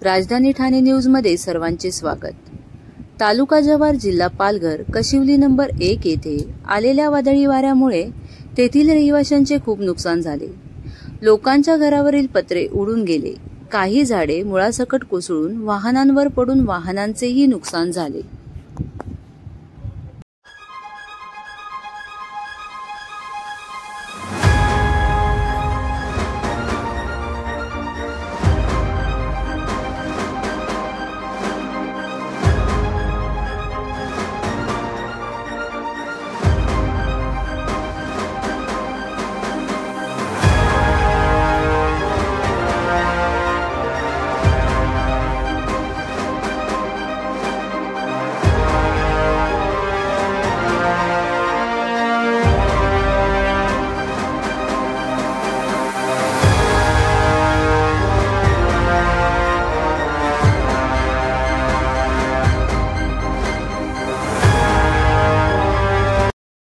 राजधानी ठाणे न्यूजमध्ये सर्वांचे स्वागत। तालुका जव्हार, जिल्हा पालघर, कशिवली नंबर 1 येथे आलेल्या वादळी वाऱ्यामुळे तेथील रहिवाशांचे खूप नुकसान झाले। लोकांच्या घरावरील पत्रे उडून गेले। काही झाडे मुळासकट कोसळून वाहनांवर पडून वाहनांचेही नुकसान झाले।